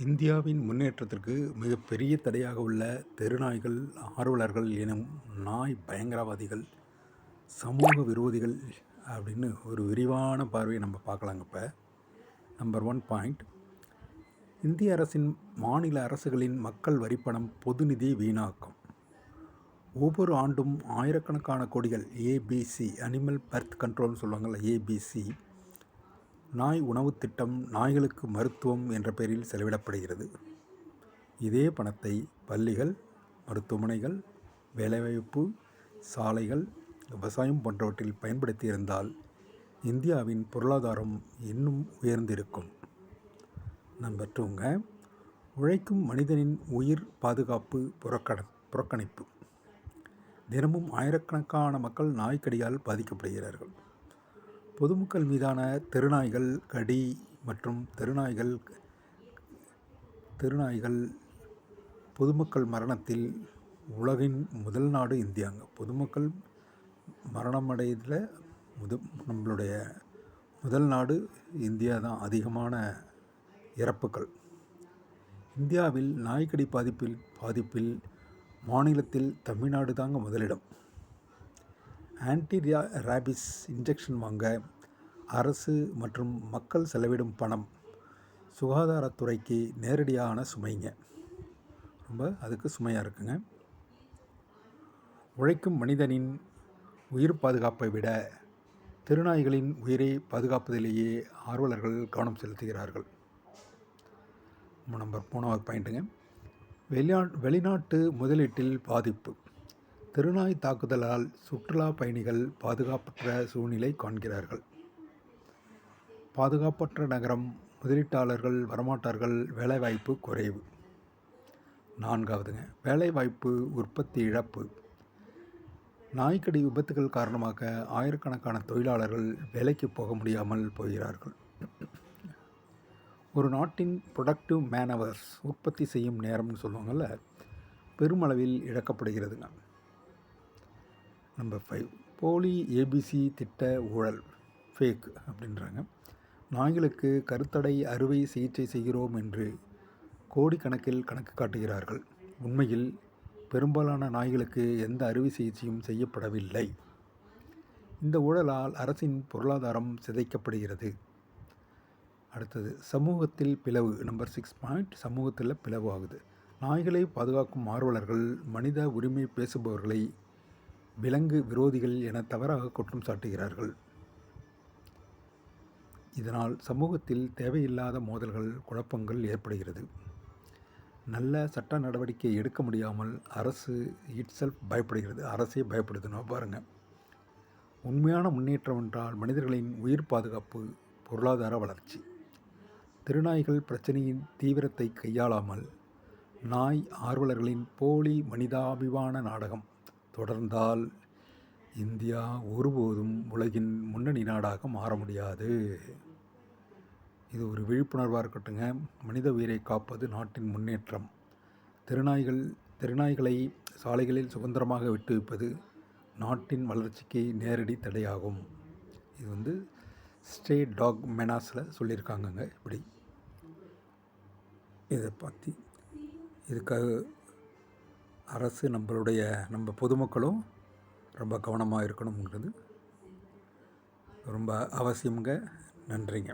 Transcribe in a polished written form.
இந்தியாவின் முன்னேற்றத்திற்கு மிகப்பெரிய தடையாக உள்ள தெருநாய்கள், ஆர்வலர்கள் எனும் நாய் பயங்கரவாதிகள், சமூக விரோதிகள் அப்படின்னு ஒரு விரிவான பார்வையை நம்ம பார்க்கலாங்க. இப்போ நம்பர் 1 பாயிண்ட், இந்திய அரசின் மாநில அரசுகளின் மக்கள் வரிப்பணம் பொது நிதி வீணாக்கம். ஒவ்வொரு ஆண்டும் ஆயிரக்கணக்கான கோடிகள் ஏபிசி, அனிமல் பர்த் கண்ட்ரோல்னு சொல்லுவாங்கள்ல, ஏபிசி நாய் உணவு திட்டம், நாய்களுக்கு மருத்துவம் என்ற பெயரில் செலவிடப்படுகிறது. இதே பணத்தை பள்ளிகள், மருத்துவமனைகள், வேலைவாய்ப்பு, சாலைகள், விவசாயம் போன்றவற்றில் பயன்படுத்தியிருந்தால் இந்தியாவின் பொருளாதாரம் இன்னும் உயர்ந்திருக்கும். நம்பர் 2ங்க, உழைக்கும் மனிதனின் உயிர் பாதுகாப்பு புறக்கணிப்பு. தினமும் ஆயிரக்கணக்கான மக்கள் நாய்க்கடியால் பாதிக்கப்படுகிறார்கள். பொதுமக்கள் மீதான தெருநாய்கள் கடி மற்றும் தெருநாய்கள் பொதுமக்கள் மரணத்தில் உலகின் முதல் நாடு இந்தியாங்க. பொதுமக்கள் மரணமடையதில் நம்மளுடைய முதல் நாடு இந்தியா தான். அதிகமான இறப்புகள் இந்தியாவில் நாய்க்கடி பாதிப்பில் மாநிலத்தில் தமிழ்நாடு தாங்க முதலிடம். ஆன்டி ரேபிஸ் இன்ஜெக்ஷன் வாங்க அரசு மற்றும் மக்கள் செலவிடும் பணம் சுகாதாரத்துறைக்கு நேரடியான சுமைங்க. ரொம்ப அதுக்கு சுமையாக இருக்குங்க. உழைக்கும் மனிதனின் உயிர் பாதுகாப்பை விட தெருநாய்களின் உயிரை பாதுகாப்பதிலேயே ஆர்வலர்கள் கவனம் செலுத்துகிறார்கள். நம்பர் 3வது பாயிண்ட்டுங்க, வெளிநாட்டு முதலீட்டில் பாதிப்பு. தெருநாய் தாக்குதலால் சுற்றுலா பயணிகள் பாதுகாப்பற்ற சூழ்நிலை காண்கிறார்கள். பாதுகாப்பற்ற நகரம், முதலீட்டாளர்கள் வரமாட்டார்கள், வேலைவாய்ப்பு குறைவு. 4வதுங்க, வேலைவாய்ப்பு உற்பத்தி இழப்பு. நாய்க்கடி விபத்துகள் காரணமாக ஆயிரக்கணக்கான தொழிலாளர்கள் வேலைக்கு போக முடியாமல் போகிறார்கள். ஒரு நாட்டின் ப்ரொடக்டிவ் மேனவர்ஸ், உற்பத்தி செய்யும் நேரம்னு சொல்லுவாங்கள்ல, பெருமளவில் இழக்கப்படுகிறதுங்க. நம்பர் 5, போலி ஏபிசி திட்ட ஊழல், ஃபேக் அப்படின்றாங்க. நாய்களுக்கு கருத்தடை அறுவை சிகிச்சை செய்கிறோம் என்று கோடிக்கணக்கில் கணக்கு காட்டுகிறார்கள். உண்மையில் பெரும்பாலான நாய்களுக்கு எந்த அறுவை சிகிச்சையும் செய்யப்படவில்லை. இந்த ஊழலால் அரசின் பொருளாதாரம் சிதைக்கப்படுகிறது. அடுத்தது, சமூகத்தில் பிளவு. நம்பர் 6 பாயிண்ட், சமூகத்தில் பிளவு ஆகுது. நாய்களை பாதுகாக்கும் ஆர்வலர்கள் மனித உரிமை பேசுபவர்களை விலங்கு விரோதிகள் என தவறாக குற்றம் சாட்டுகிறார்கள். இதனால் சமூகத்தில் தேவையில்லாத மோதல்கள், குழப்பங்கள் ஏற்படுகிறது. நல்ல சட்ட நடவடிக்கை எடுக்க முடியாமல் அரசு பயப்படுகிறது. அரசே பயப்படுதுன்னா பாருங்கள். உண்மையான முன்னேற்றம் என்றால் மனிதர்களின் உயிர் பாதுகாப்பு, பொருளாதார வளர்ச்சி. தெருநாய்கள் பிரச்சனையின் தீவிரத்தை கையாளாமல் நாய் ஆர்வலர்களின் போலி மனிதாபிமான நாடகம் தொடர்ந்தால் இந்தியா ஒருபோதும் உலகின் முன்னணி நாடாக மாற முடியாது. இது ஒரு விழிப்புணர்வாக இருக்கட்டுங்க. மனித உயிரை காப்பது நாட்டின் முன்னேற்றம். தெருநாய்களை சாலைகளில் சுதந்திரமாக விட்டு வைப்பது நாட்டின் வளர்ச்சிக்கு நேரடி தடையாகும். இது ஸ்டே டாக் மெனாஸில் சொல்லியிருக்காங்கங்க. இப்படி இதை பற்றி இதுக்காக அரசு நம்ம பொதுமக்களும் ரொம்ப கவனமாக இருக்கணுங்கிறது ரொம்ப அவசியங்க. நன்றிங்க.